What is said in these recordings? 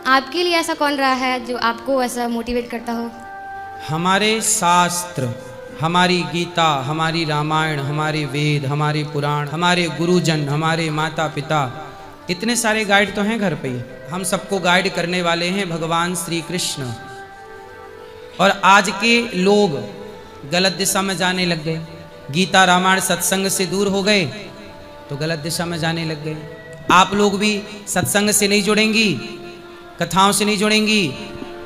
आपके लिए ऐसा कौन रहा है जो आपको ऐसा मोटिवेट करता हो? हमारे शास्त्र, हमारी गीता, हमारी रामायण, हमारे वेद, हमारे पुराण, हमारे गुरुजन, हमारे माता पिता, इतने सारे गाइड तो हैं घर पे ही। हम सबको गाइड करने वाले हैं भगवान श्री कृष्ण। और आज के लोग गलत दिशा में जाने लग गए, गीता रामायण सत्संग से दूर हो गए तो गलत दिशा में जाने लग गए। आप लोग भी सत्संग से नहीं जुड़ेंगी, कथाओं से नहीं जुड़ेंगी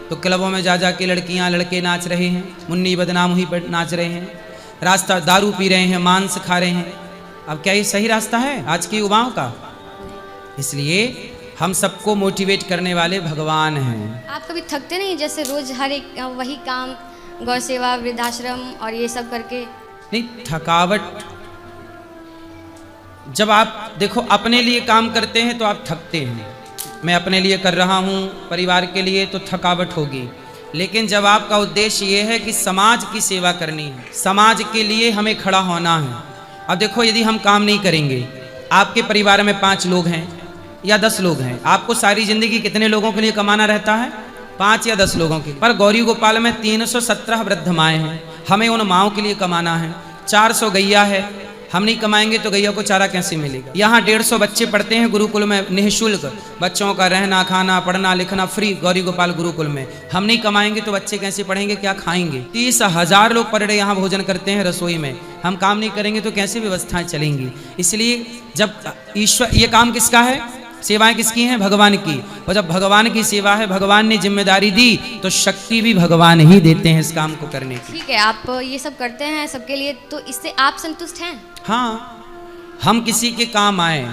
तो क्लबों में जा जा के लड़कियां लड़के नाच रहे हैं, मुन्नी बदनाम हुई पर नाच रहे हैं, रास्ता दारू पी रहे हैं, मांस खा रहे हैं। अब क्या ये सही रास्ता है आज के युवाओं का? इसलिए हम सबको मोटिवेट करने वाले भगवान हैं। आप कभी थकते नहीं, जैसे रोज हर एक वही काम, गौ सेवा, वृद्धाश्रम और ये सब करके? नहीं, थकावट जब आप देखो अपने लिए काम करते हैं तो आप थकते हैं। मैं अपने लिए कर रहा हूँ परिवार के लिए तो थकावट होगी, लेकिन जब आपका उद्देश्य ये है कि समाज की सेवा करनी है, समाज के लिए हमें खड़ा होना है। अब देखो यदि हम काम नहीं करेंगे, आपके परिवार में 5 लोग हैं या 10 लोग हैं, आपको सारी जिंदगी कितने लोगों के लिए कमाना रहता है? 5 या 10 लोगों के। पर गौरी गोपाल में 317 वृद्ध माएँ हैं, हमें उन माओं के लिए कमाना है। 400 गैया है, हम नहीं कमाएंगे तो गैया को चारा कैसे मिलेगा? यहाँ 150 बच्चे पढ़ते हैं गुरुकुल में निःशुल्क, बच्चों का रहना खाना पढ़ना लिखना फ्री गौरी गोपाल गुरुकुल में। हम नहीं कमाएंगे तो बच्चे कैसे पढ़ेंगे, क्या खाएंगे? 30,000 लोग पर डे यहाँ भोजन करते हैं रसोई में। हम काम नहीं करेंगे तो कैसे व्यवस्थाएं चलेंगी? इसलिए जब ईश्वर, ये काम किसका है? सेवाएं किसकी हैं? भगवान की। और जब भगवान की सेवा है, भगवान ने जिम्मेदारी दी तो शक्ति भी भगवान ही देते हैं इस काम को करने की। ठीक है, आप ये सब करते हैं सबके लिए, तो इससे आप संतुष्ट हैं? हाँ, हम किसी के काम आए।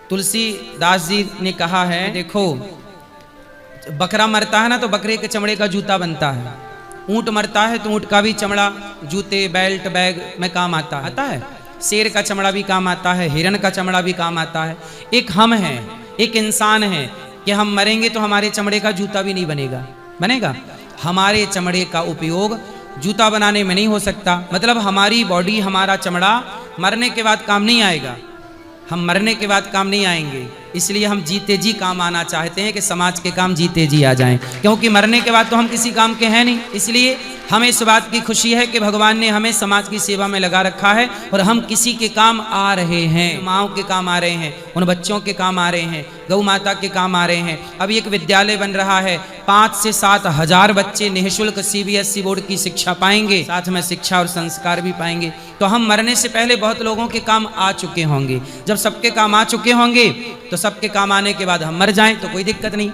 तुलसीदास जी ने कहा है, देखो बकरा मरता है ना तो बकरे के चमड़े का जूता बनता है, ऊंट मरता है तो ऊंट का भी चमड़ा जूते बेल्ट बैग में काम आता है, शेर का चमड़ा भी काम आता है, हिरण का चमड़ा भी काम आता है। एक हम हैं, एक इंसान है कि हम मरेंगे तो हमारे चमड़े का जूता भी नहीं बनेगा। हमारे चमड़े का उपयोग जूता बनाने में नहीं हो सकता। मतलब हमारी बॉडी, हमारा चमड़ा मरने के बाद काम नहीं आएगा, हम मरने के बाद काम नहीं आएंगे। इसलिए हम जीते जी काम आना चाहते हैं कि समाज के काम जीते जी आ जाएं, क्योंकि मरने के बाद तो हम किसी काम के हैं नहीं। इसलिए हमें इस बात की खुशी है कि भगवान ने हमें समाज की सेवा में लगा रखा है और हम किसी के काम आ रहे हैं। माँओं के काम आ रहे हैं, उन बच्चों के काम आ रहे हैं, गौ माता के काम आ रहे हैं। अभी एक विद्यालय बन रहा है, 5 से 7 हजार बच्चे निःशुल्क CBSE बोर्ड की शिक्षा पाएंगे, साथ में शिक्षा और संस्कार भी पाएंगे। तो हम मरने से पहले बहुत लोगों के काम आ चुके होंगे। जब सबके काम आ चुके होंगे तो सबके काम आने के बाद हम मर जाएं तो कोई दिक्कत नहीं।